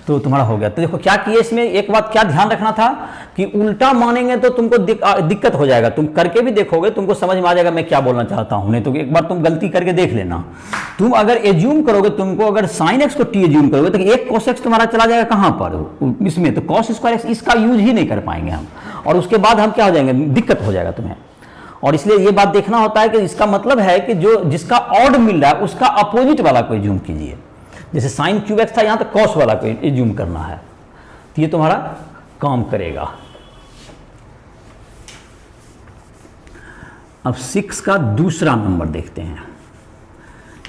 तो तुम्हारा हो गया। तो देखो क्या किए इसमें, एक बात क्या ध्यान रखना था कि उल्टा मानेंगे तो तुमको दिक्कत हो जाएगा, तुम करके भी देखोगे तुमको समझ में आ जाएगा मैं क्या बोलना चाहता हूं, नहीं तो एक बार तुम गलती करके देख लेना। तुम अगर एज्यूम करोगे, तुमको अगर साइन एक्स को टी एज्यूम करोगे तो एक cos x तुम्हारा चला जाएगा कहां पर इसमें, तो cos स्क्वायर एक्स इसका यूज ही नहीं कर पाएंगे हम, और उसके बाद हम क्या हो जाएंगे, दिक्कत हो जाएगा तुम्हें। और इसलिए ये बात देखना होता है कि इसका मतलब है कि जो जिसका ऑड मिल रहा है उसका अपोजिट वाला को एज्यूम कीजिए। जैसे साइन क्यूब एक्स था, यहां तक कॉस वाला को एज्यूम करना है, तो ये तुम्हारा काम करेगा। अब 6 का दूसरा नंबर देखते हैं,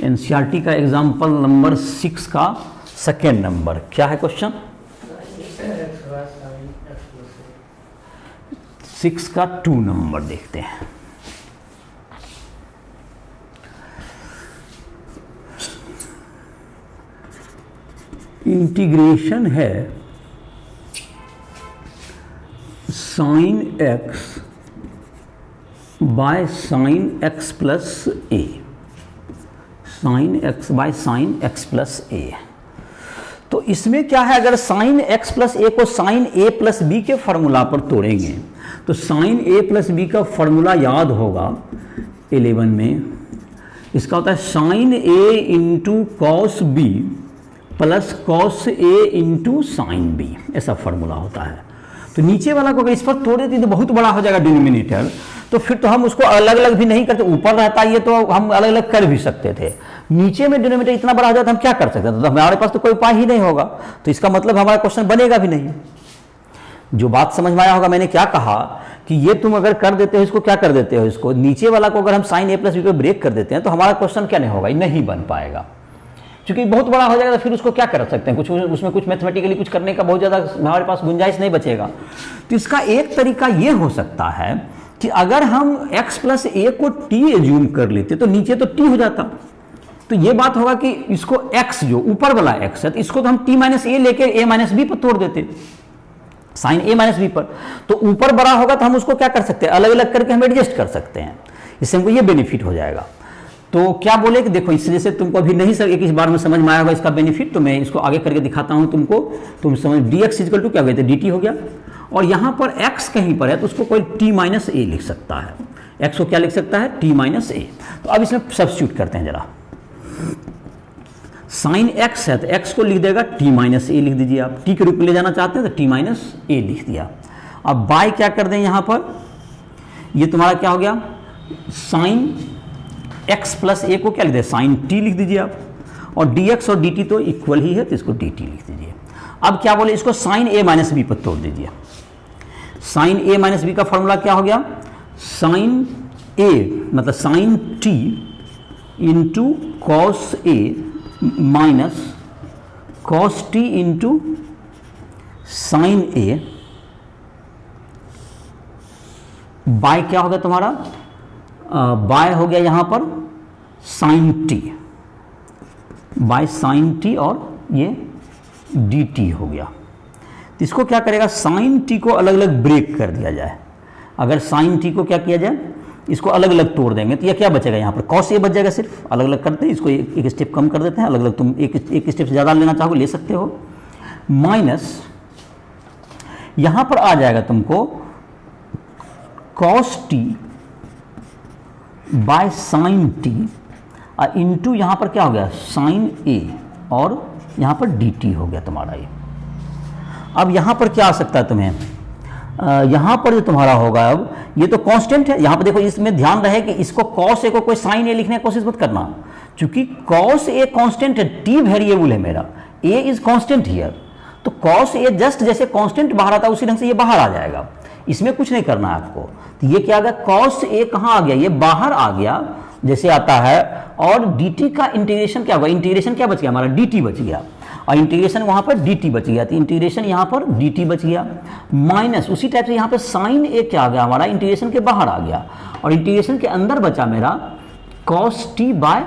एनसीईआरटी का एग्जाम्पल नंबर 6 का सेकेंड नंबर। क्या है क्वेश्चन, 6 का 2 नंबर देखते हैं। इंटीग्रेशन है sine x by sine x plus a, sine x by sine x plus a. तो इसमें क्या है, अगर साइन एक्स प्लस ए को साइन ए प्लस बी के फॉर्मूला पर तोड़ेंगे तो साइन ए प्लस बी का फॉर्मूला याद होगा 11 में, इसका होता है sine a into cos b plus cos a into sine b, ऐसा फॉर्मूला होता है। तो नीचे वाला को अगर इस पर तोड़ देते तो बहुत बड़ा हो जाएगा डिनोमिनेटर, तो फिर तो हम उसको अलग अलग भी नहीं करते, ऊपर रहता ये तो हम अलग अलग कर भी सकते थे, नीचे में डिनोमिनेटर इतना बड़ा हो जाता हम क्या कर सकते थे, तो हमारे पास तो कोई उपाय ही नहीं होगा, तो इसका मतलब हमारा क्वेश्चन बनेगा भी नहीं। जो बात समझ में आया होगा, मैंने क्या कहा कि ये तुम अगर कर देते हो इसको, क्या कर देते हो इसको, नीचे वाला को अगर हम साइन ए प्लस बी पे ब्रेक कर देते हैं तो हमारा क्वेश्चन क्या नहीं होगा, नहीं बन पाएगा, क्योंकि बहुत बड़ा हो जाएगा। तो फिर उसको क्या कर सकते हैं, कुछ उसमें कुछ मैथमेटिकली कुछ करने का बहुत ज़्यादा हमारे पास गुंजाइश नहीं बचेगा। तो इसका एक तरीका ये हो सकता है कि अगर हम x प्लस ए को t एज्यूम कर लेते तो नीचे तो t हो जाता, तो ये बात होगा कि इसको x जो ऊपर वाला x है तो इसको तो हम t माइनस ए लेके a माइनस बी पर तोड़ देते, साइन a माइनस बी पर, तो ऊपर बड़ा होगा तो हम उसको क्या कर सकते हैं, अलग अलग करके हम एडजस्ट कर सकते हैं, इससे हमको ये बेनिफिट हो जाएगा। तो क्या बोले कि देखो इस जैसे तुमको अभी नहीं सर एक इस बार में समझ में आया होगा इसका बेनिफिट, तो मैं इसको आगे करके दिखाता हूं तुमको, तुम समझ dx इक्वल टू क्या हो गया, dt हो गया, और यहां पर x कहीं पर है तो उसको कोई t माइनस ए लिख सकता है, x को क्या लिख सकता है t माइनस ए। तो अब इसमें सब्स्टिट्यूट करते हैं जरा, साइन x है तो x को लिख देगा t माइनस ए लिख दीजिए, आप t के रूप में ले जाना चाहते हैं तो t माइनस ए लिख दिया। अब बाय क्या कर दें यहां पर, ये तुम्हारा क्या हो गया, साइन x प्लस ए को क्या लिख दे, साइन t लिख दीजिए आप, और dx और dt तो इक्वल ही है तो इसको dt लिख दीजिए। अब क्या बोले, इसको साइन a माइनस बी पर तोड़ दीजिए, साइन a माइनस बी का फॉर्मूला क्या हो गया, साइन a मतलब sine t into cos a minus cos t into sine a, by क्या हो गया तुम्हारा, बाय हो गया यहां पर sine t, by sine t और ये डी टी हो गया। तो इसको क्या करेगा, साइन टी को अलग अलग ब्रेक कर दिया जाए। अगर साइन टी को क्या किया जाए, इसको अलग अलग तोड़ देंगे तो यह क्या बचेगा, यहाँ पर कॉस ए बच जाएगा। सिर्फ अलग अलग करते हैं इसको, एक स्टेप कम कर देते हैं, अलग अलग तुम एक स्टेप से ज़्यादा लेना चाहो ले सकते हो। माइनस यहाँ पर आ जाएगा तुमको cos t by sine T into यहाँ पर क्या हो गया साइन ए, और यहाँ पर डी टी हो गया तुम्हारा ये। अब यहाँ पर क्या आ सकता है तुम्हें, यहाँ पर जो तुम्हारा होगा, अब ये तो कांस्टेंट है, यहाँ पर देखो इसमें ध्यान रहे कि इसको कॉस ए को कोई साइन ए लिखने की कोशिश मत करना, क्योंकि कॉस ए कांस्टेंट है, टी वेरिएबल है मेरा, ए इज कांस्टेंट हियर। तो कॉस ए जस्ट जैसे कांस्टेंट बाहर आता है उसी ढंग से ये बाहर आ जाएगा, इसमें कुछ नहीं करना है आपको। तो ये क्या आ गया, कॉस ए कहाँ आ गया, ये बाहर आ गया जैसे आता है, और dt का इंटीग्रेशन क्या होगा, इंटीग्रेशन क्या बच गया हमारा, dt बच गया, और इंटीग्रेशन वहाँ पर dt बच गया, तो इंटीग्रेशन यहाँ पर dt बच गया। माइनस उसी टाइप से यहाँ पर साइन ए क्या आ गया हमारा, इंटीग्रेशन के बाहर आ गया, और इंटीग्रेशन के अंदर बचा मेरा cos t bye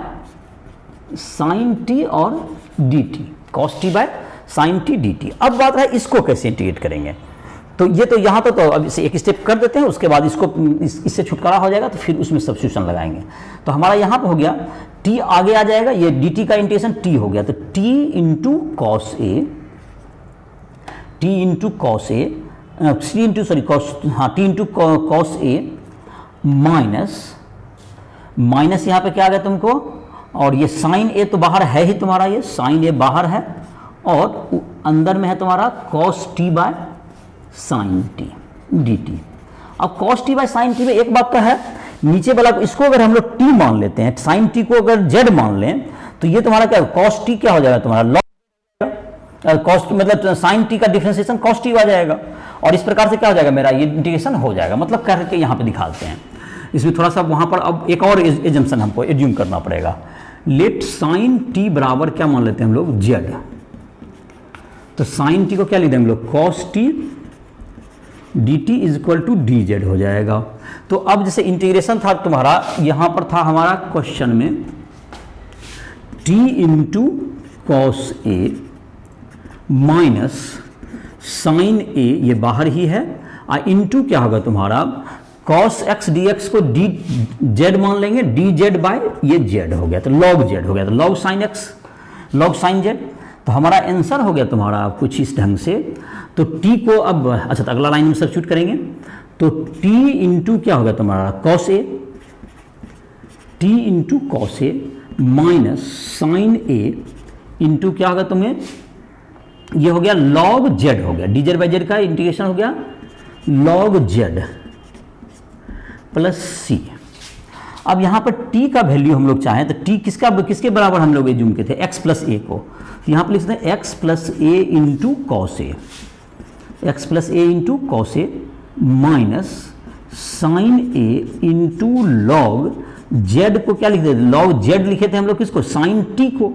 sine t और dt, cos t bye sine T dt। अब बात है इसको कैसे इंटीग्रेट करेंगे, तो ये तो यहाँ तो अब इसे एक स्टेप कर देते हैं, उसके बाद इसको इससे छुटकारा हो जाएगा, तो फिर उसमें सब्स्टिट्यूशन लगाएंगे। तो हमारा यहाँ पे हो गया t आगे आ जाएगा, ये dt का इंटीग्रेशन t हो गया, तो t into cos A, t into cos A, t into sorry cos, हाँ t into cos A minus, minus यहाँ पे क्या आ गया तुमको, और ये साइन ए तो बाहर है ही तुम्हारा, ये साइन ए बाहर है, और अंदर में है तुम्हारा cos t by sine t d t. अब cos t by sine t में एक बात तो है, नीचे वाला इसको अगर हम लोग टी मान लेते हैं, साइन टी को अगर जेड मान लें, तो ये तुम्हारा क्या कॉस टी क्या हो जाएगा तुम्हारा लॉग, कॉस मतलब साइन टी का डिफरेंशिएशन कॉस टी आ जाएगा, और इस प्रकार से क्या हो जाएगा मेरा ये इंटीग्रेशन हो जाएगा। मतलब करके यहाँ पे दिखाते हैं, इसमें थोड़ा सा वहाँ पर अब एक और एजम्पशन हमको एज्यूम करना पड़ेगा। लेट साइन टी बराबर क्या मान लेते हैं हम लोग, जेड। तो साइन टी को क्या लिख दें हम लोग, cos t d t is equal to d z हो जाएगा। तो अब जैसे इंटीग्रेशन था तुम्हारा, यहां पर था हमारा क्वेश्चन में t into cos A minus sign ए, ये बाहर ही है, इंटू क्या होगा तुम्हारा कॉस एक्स डी एक्स को डी जेड मान लेंगे, डी जेड बाय ये जेड हो गया, तो लॉग जेड हो गया, तो log sine x log sign Z. तो हमारा आंसर हो गया तुम्हारा कुछ इस ढंग से। तो t को अब अच्छा तो अगला लाइन में सब्स्टिट्यूट करेंगे, तो t इंटू क्या होगा तुम्हारा cos A, t into cos A minus sign a into क्या होगा तुम्हें, ये हो गया लॉग जेड हो गया, डी जेड बाई जेड का इंटीग्रेशन हो गया लॉग जेड प्लस सी। अब यहाँ पर t का वैल्यू हम लोग चाहें तो t किसके बराबर हम लोग एज्यूम किए थे, x प्लस ए को, तो यहाँ पर लिख सकते हैं x plus A into cos A, x plus A into cos A minus sign a into log Z को क्या लिख देते, लॉग जेड लिखे थे हम लोग किसको, साइन टी को,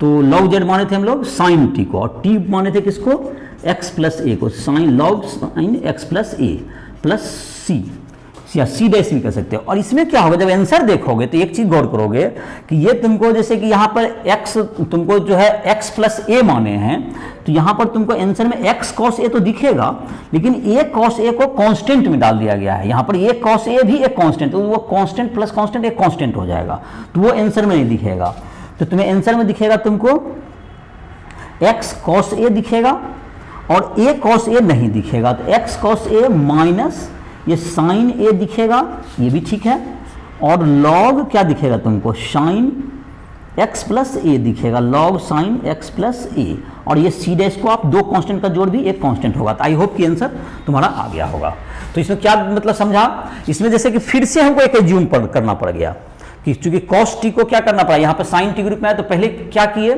तो लॉग जेड माने थे हम लोग साइन टी को, और टी माने थे किसको, एक्स प्लस ए को, sine log sine x plus a plus c, या सी डैश भी कर सकते हो। और इसमें क्या होगा, जब आंसर देखोगे तो एक चीज गौर करोगे कि ये तुमको जैसे कि यहाँ पर x तुमको जो है x प्लस ए माने हैं, तो यहाँ पर तुमको आंसर में x cos a तो दिखेगा, लेकिन a cos a को कांस्टेंट में डाल दिया गया है, यहाँ पर a cos a भी एक कांस्टेंट, तो वो कांस्टेंट प्लस कांस्टेंट एक कांस्टेंट हो जाएगा, तो वो आंसर में नहीं दिखेगा। तो तुम्हें आंसर में दिखेगा तुमको x cos a दिखेगा और a cos a नहीं दिखेगा, तो x cos a माइनस ये साइन ए दिखेगा, ये भी ठीक है, और लॉग क्या दिखेगा तुमको, साइन एक्स प्लस ए दिखेगा, लॉग साइन एक्स प्लस ए, और ये सी डैश को आप दो कांस्टेंट का जोड़ भी एक कांस्टेंट होगा। तो आई होप कि आंसर तुम्हारा आ गया होगा। तो इसमें क्या मतलब समझा, इसमें जैसे कि फिर से हमको एक एज्यूम करना पड़ गया कि चूंकि कॉस टी को क्या करना पड़ा, यहाँ पर साइन टी ग्रुप में है, तो पहले क्या किए,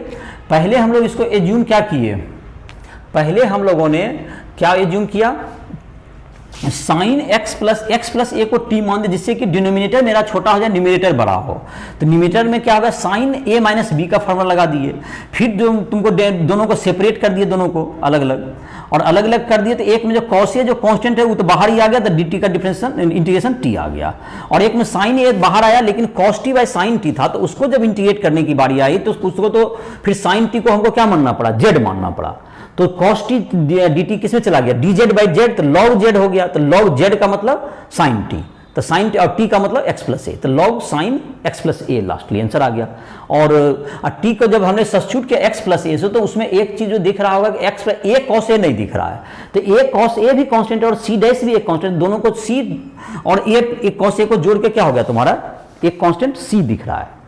पहले हम लोग इसको एज्यूम क्या किए, पहले हम लोगों ने क्या एज्यूम किया, साइन एक्स प्लस ए को टी मान दे, जिससे कि डिनोमिनेटर मेरा छोटा हो जाए न्यूमरेटर बड़ा हो। तो न्यूमरेटर में क्या होगा, साइन ए माइनस बी का फॉर्मूला लगा दिए, फिर जो तुमको दोनों को सेपरेट कर दिए, दोनों को अलग अलग, और अलग अलग कर दिए, तो एक में जो कॉस ए जो कांस्टेंट है वो तो बाहर ही आ गया, तो डी टी का डिफरेंशिएशन इंटीग्रेशन टी आ गया, और एक में साइन ए बाहर आया, लेकिन cos t by sine T था, तो उसको जब इंटीग्रेट करने की बारी आई तो उसको तो फिर साइन टी को हमको क्या मानना पड़ा, जेड मानना पड़ा। तो cos t dt किस में चला गया, dz बाई जेड, तो log z हो गया, तो log z का मतलब sin t, तो साइन और t का मतलब x प्लस ए, तो log साइन x प्लस ए लास्टली आंसर आ गया। और t को जब हमने सब्स्टिट्यूट किया x प्लस ए से, तो उसमें एक चीज जो दिख रहा होगा कि x प्लस ए cos ए नहीं दिख रहा है, तो a cos ए भी कांस्टेंट और c डैश भी एक कांस्टेंट, दोनों को c और a cos ए को जोड़ के क्या हो गया तुम्हारा, एक कांस्टेंट c दिख रहा है।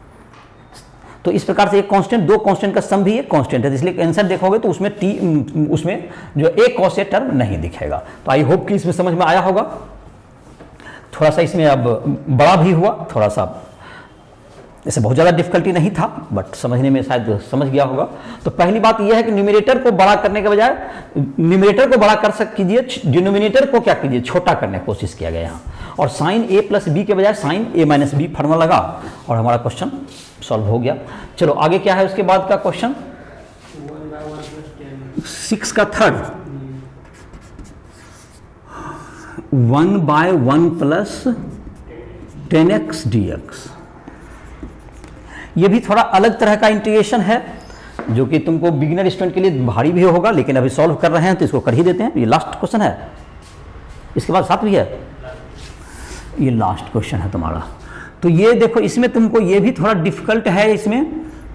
तो इस प्रकार से एक कांस्टेंट, दो कांस्टेंट का सम भी एक कांस्टेंट है, इसलिए आंसर देखोगे तो उसमें उसमें जो a cos ए टर्म नहीं दिखेगा। तो आई होप कि इसमें समझ में आया होगा। थोड़ा सा इसमें अब बड़ा भी हुआ, थोड़ा सा ऐसे बहुत ज़्यादा डिफिकल्टी नहीं था, बट समझने में शायद समझ गया होगा। तो पहली बात यह है कि न्यूमरेटर को बड़ा करने के बजाय न्यूमरेटर को बड़ा कर कीजिए, डिनोमिनेटर को क्या कीजिए, छोटा करने की कोशिश किया गया यहाँ, और साइन ए प्लस बी के बजाय साइन ए माइनस बी फार्मूला लगा और हमारा क्वेश्चन सॉल्व हो गया। चलो आगे क्या है उसके बाद का क्वेश्चन, 6 का थर्ड, 1/1 प्लस 10x dx। ये भी थोड़ा अलग तरह का इंटीग्रेशन है, जो कि तुमको बिगिनर स्टूडेंट के लिए भारी भी होगा, लेकिन अभी सॉल्व कर रहे हैं तो इसको कर ही देते हैं। ये लास्ट क्वेश्चन है, इसके बाद 7 भी है, ये लास्ट क्वेश्चन है तुम्हारा। तो ये देखो, इसमें तुमको ये भी थोड़ा डिफिकल्ट है इसमें,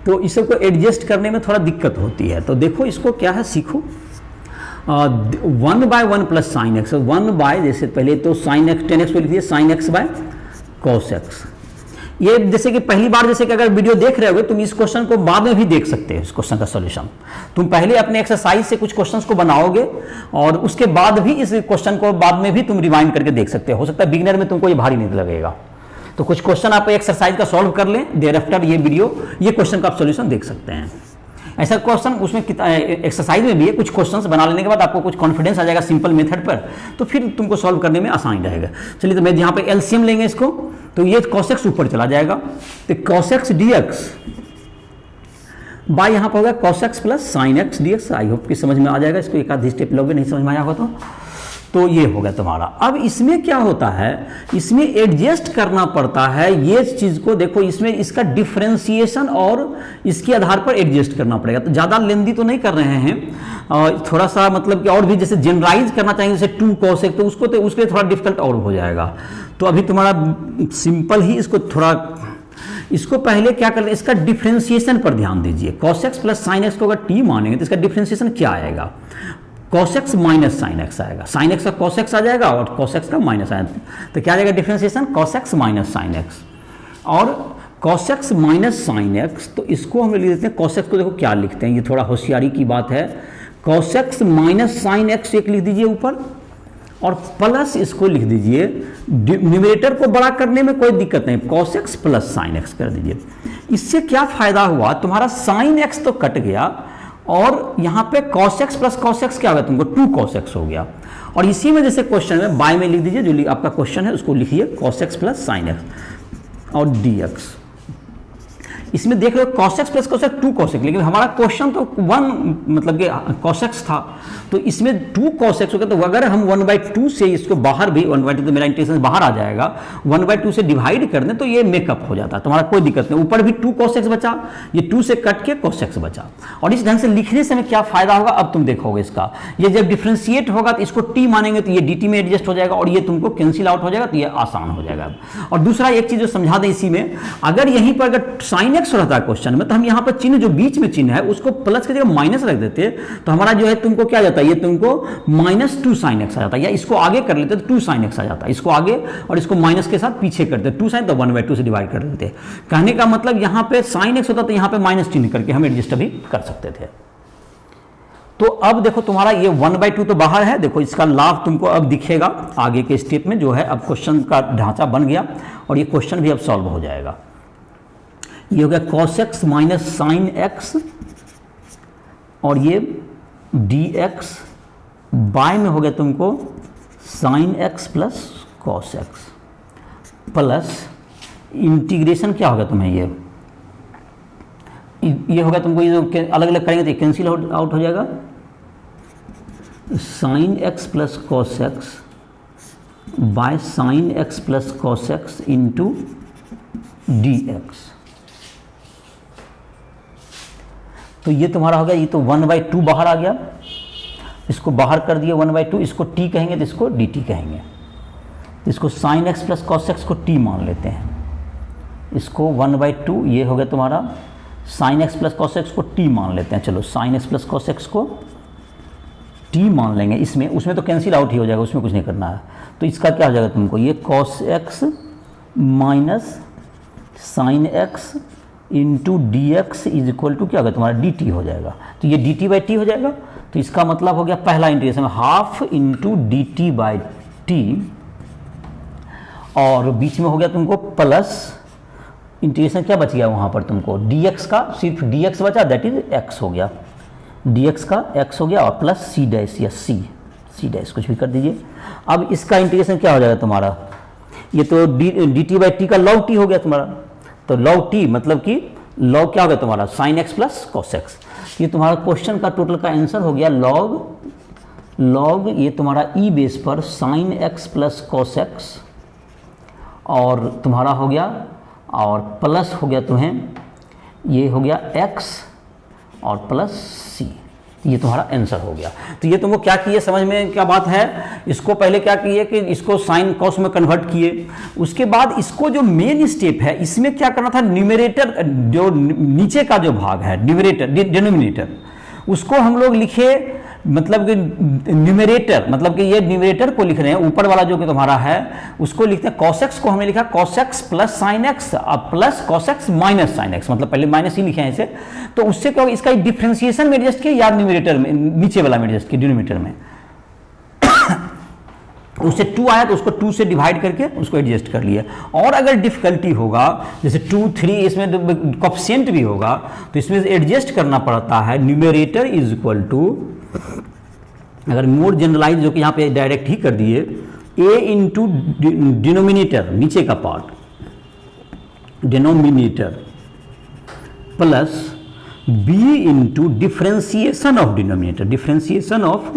तो इसको एडजस्ट करने में थोड़ा दिक्कत होती है। तो देखो इसको क्या है, सीखो। 1/1 प्लस साइन एक्स, 1 बाय, जैसे पहले तो साइन एक्स 10x को लिख दिए, sign x by cos x. ये जैसे कि पहली बार जैसे कि अगर वीडियो देख रहे होगे, तुम इस क्वेश्चन को बाद में भी देख सकते हो। इस क्वेश्चन का सॉल्यूशन तुम पहले अपने एक्सरसाइज से कुछ क्वेश्चंस को बनाओगे और उसके बाद भी इस क्वेश्चन को बाद में भी तुम रिवाइंड करके देख सकते हो सकता है बिगिनर में तुमको ये भारी नहीं लगेगा। तो कुछ क्वेश्चन आप एक्सरसाइज का सॉल्व कर लें, देयर आफ्टर ये वीडियो, ये क्वेश्चन का आप सोल्यूशन देख सकते हैं। ऐसा क्वेश्चन उसमें एक्सरसाइज में भी है, कुछ क्वेश्चंस बना लेने के बाद आपको कुछ कॉन्फिडेंस आ जाएगा सिंपल मेथड पर, तो फिर तुमको सॉल्व करने में आसान रहेगा। चलिए, तो मैं यहाँ पे एलसीएम लेंगे इसको, तो ये cos x ऊपर चला जाएगा, तो cos x dx बाय यहाँ पर होगा cos x plus sin x dx। I hope कि समझ में आ जाएगा, इसको एक आधी स्टेप लोगे, नहीं समझ में आया होगा तो ये हो गया तुम्हारा। अब इसमें क्या होता है, इसमें एडजस्ट करना पड़ता है ये चीज़ को। देखो इसमें इसका डिफरेंशिएशन और इसके आधार पर एडजस्ट करना पड़ेगा। तो ज़्यादा लेंदी तो नहीं कर रहे हैं, थोड़ा सा मतलब कि और भी जैसे जनरलाइज करना चाहेंगे जैसे 2 cos x, तो उसके लिए थोड़ा डिफिकल्ट और हो जाएगा। तो अभी तुम्हारा सिंपल ही इसको पहले क्या करते हैं, इसका डिफरेंशिएशन पर ध्यान दीजिए। cos x plus sin x को अगर t मानेंगे तो इसका डिफरेंशिएशन क्या आएगा, cos x minus sine x आएगा, साइन एक्स का cos x आ जाएगा और cos x का माइनस आएगा, तो क्या आ जाएगा differentiation, cos x minus sine x. और cos x minus sine x, तो इसको हम लिख देते हैं cos x को, देखो क्या लिखते हैं, ये थोड़ा होशियारी की बात है। cos x minus sine x एक लिख दीजिए ऊपर, और प्लस इसको लिख दीजिए, न्यूमरेटर को बड़ा करने में कोई दिक्कत नहीं, cos x plus sine x कर दीजिए। इससे क्या फायदा हुआ, तुम्हारा साइन एक्स तो कट गया और यहाँ पे cos x plus cos x क्या होगा, तुमको 2 cos x हो गया। और इसी में जैसे क्वेश्चन में बाय में लिख दीजिए, जो आपका क्वेश्चन है उसको लिखिए cos x plus sign x और dx। इसमें देख लो cos x plus cos x 2 cos x, लेकिन हमारा क्वेश्चन तो 1 मतलब कि cos x था, तो इसमें 2 cos x हो गया। तो अगर हम 1/2 से इसको बाहर भी 1/2 तो मेरा इंटीग्रेशन बाहर आ जाएगा, 1/2 से डिवाइड कर दें तो ये मेकअप हो जाता है, तुम्हारा कोई दिक्कत नहीं। ऊपर भी 2 cos x बचा, ये 2 से कट के cos x बचा। और इस ढंग से लिखने से हमें क्या फायदा होगा, अब तुम देखोगे इसका, ये जब डिफ्रेंशिएट होगा तो इसको t मानेंगे तो ये dt में एडजस्ट हो जाएगा और ये तुमको कैंसिल आउट हो जाएगा, तो ये आसान हो जाएगा। और दूसरा एक चीज जो समझा दें इसी में, अगर यहीं पर अगर साइन एक्स रहता है क्वेश्चन में, तो हम यहाँ पर चिन्ह जो बीच में चिन्ह है उसको प्लस की जगह माइनस रख देते, तो हमारा जो है तुमको क्या जाता है, ये तुमको -2 sin x आ जाता है, या इसको आगे कर लेते तो 2 sin x आ जाता है, इसको आगे और इसको माइनस के साथ पीछे करते 2 sin, तो 1/2 से डिवाइड कर लेते। कहने का मतलब यहाँ पे sin x होता तो यहाँ पे माइनस चिन्ह करके हम एडजस्ट भी कर सकते थे। तो अब देखो तुम्हारा ये 1/2 तो बाहर है, देखो इसका लाभ तुमको अब दिखेगा आगे के स्टेप में, जो है अब क्वेश्चन का ढांचा बन गया और ये क्वेश्चन भी अब सॉल्व हो जाएगा। ये हो गया cos x minus sine x और ये dx, बाय में हो गया तुमको sign x plus cos x plus integration क्या होगा तुम्हें, ये होगा तुमको, ये जो अलग अलग करेंगे तो कैंसिल आउट हो जाएगा, sign x plus cos x bye sine x plus cos x into dx। तो ये तुम्हारा होगा, ये तो 1/2 बाहर आ गया इसको बाहर कर दिए 1/2, इसको t कहेंगे तो इसको dt कहेंगे। इसको sin x plus cos x को t मान लेते हैं, इसको 1/2 ये हो गया तुम्हारा sin x plus cos x को t मान लेते हैं। चलो sin x plus cos x को t मान लेंगे, इसमें उसमें तो कैंसिल आउट ही हो जाएगा, उसमें कुछ नहीं करना है। तो इसका क्या हो जाएगा तुमको, ये cos x माइनस sin x into d x is equal to क्या होगा तुम्हारा dt हो जाएगा। तो ये dt/t हो जाएगा। तो इसका मतलब हो गया पहला इंटीग्रेशन में हाफ इंटू dt/t, और बीच में हो गया तुमको प्लस इंटीग्रेशन क्या बच गया वहाँ पर तुमको dx का, सिर्फ dx बचा, दैट इज x हो गया, dx का x हो गया, और प्लस c डैश या c डैश कुछ भी कर दीजिए। अब इसका इंटीग्रेशन क्या हो जाएगा तुम्हारा, ये तो dt/t का log t हो गया तुम्हारा। तो log t मतलब कि log क्या हो गया तुम्हारा sin x plus cos x। ये तुम्हारा क्वेश्चन का टोटल का आंसर हो गया log ये तुम्हारा e बेस पर sin x plus cos x, और तुम्हारा हो गया और प्लस हो गया तुम्हें ये हो गया x और प्लस c, ये तुम्हारा आंसर हो गया। तो ये तुमको क्या किए समझ में क्या बात है, इसको पहले क्या किए कि इसको साइन कॉस में कन्वर्ट किए, उसके बाद इसको जो मेन स्टेप है इसमें क्या करना था, न्यूमरेटर जो नीचे का जो भाग है न्यूमरेटर डिनोमिनेटर, उसको हम लोग लिखे मतलब कि न्यूमरेटर, मतलब कि ये न्यूमरेटर को लिख रहे हैं, ऊपर वाला जो कि तुम्हारा है उसको लिखते हैं cos x को हमने लिखा cos x plus sign x plus cos x minus sine x, मतलब पहले माइनस ही लिखे हैं इसे। तो उससे क्या होगा, इसका डिफ्रेंसिएशन में एडजस्ट किया या न्यूमरेटर में नीचे वाला में एडजस्ट किया डिनोमिनेटर में उससे 2 आया तो उसको 2 से डिवाइड करके उसको एडजस्ट कर लिया। और अगर डिफिकल्टी होगा जैसे 2 3 इसमें कोएफिशिएंट भी होगा तो इसमें एडजस्ट करना पड़ता है, न्यूमरेटर इज इक्वल टू, अगर मोर जनरलाइज जो कि यहाँ पे डायरेक्ट ही कर दिए, a इंटू डिनोमिनेटर नीचे का part denominator plus b into differentiation of denominator, differentiation of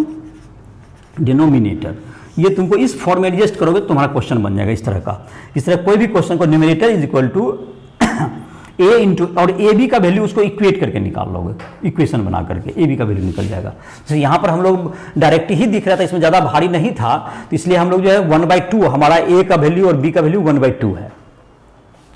denominator. ये तुमको इस फॉर्म में एडजस्ट करोगे तो तुम्हारा क्वेश्चन बन जाएगा इस तरह का। इस तरह कोई भी क्वेश्चन को numerator is equal to a into और ए बी का वैल्यू उसको इक्वेट करके निकाल लोगे, इक्वेशन बना करके ए बी का वैल्यू निकल जाएगा। जैसे यहाँ पर हम लोग डायरेक्ट ही दिख रहा था, इसमें ज़्यादा भारी नहीं था, तो इसलिए हम लोग जो है 1/2 हमारा a का वैल्यू और b का वैल्यू 1/2 है,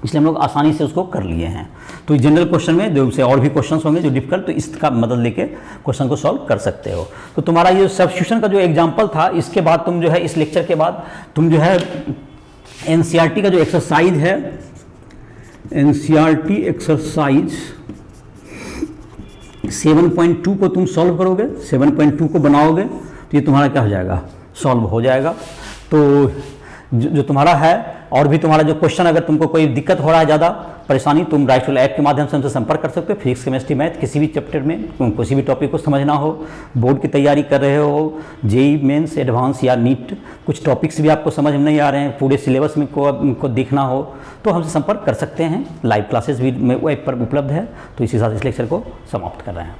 इसलिए हम लोग आसानी से उसको कर लिए हैं। तो जनरल क्वेश्चन में जो से और भी क्वेश्चंस होंगे जो डिफिकल्ट, तो इसका मदद लेके क्वेश्चन को सॉल्व कर सकते हो। तो तुम्हारा ये सब्स्टिट्यूशन का जो एग्जांपल था, इसके बाद तुम जो है इस लेक्चर के बाद तुम जो है एनसीईआरटी का जो एक्सरसाइज है, एनसीईआरटी एक्सरसाइज 7.2 को तुम सॉल्व करोगे, 7.2 को बनाओगे तो ये तुम्हारा क्या हो जाएगा, सॉल्व हो जाएगा। तो जो तुम्हारा है और भी तुम्हारा जो क्वेश्चन, अगर तुमको कोई दिक्कत हो रहा है ज़्यादा परेशानी, तुम राइट ऐप के माध्यम से हमसे संपर्क कर सकते हो। फिजिक्स केमिस्ट्री मैथ किसी भी चैप्टर में किसी भी टॉपिक को समझना हो, बोर्ड की तैयारी कर रहे हो, जेई मेंस एडवांस या नीट, कुछ टॉपिक्स भी आपको समझ में नहीं आ रहे हैं, पूरे सिलेबस में को देखना हो तो हमसे संपर्क कर सकते हैं। लाइव क्लासेस भी वेब पर उपलब्ध है। तो इसी साथ इस लेक्चर को समाप्त कर रहे हैं।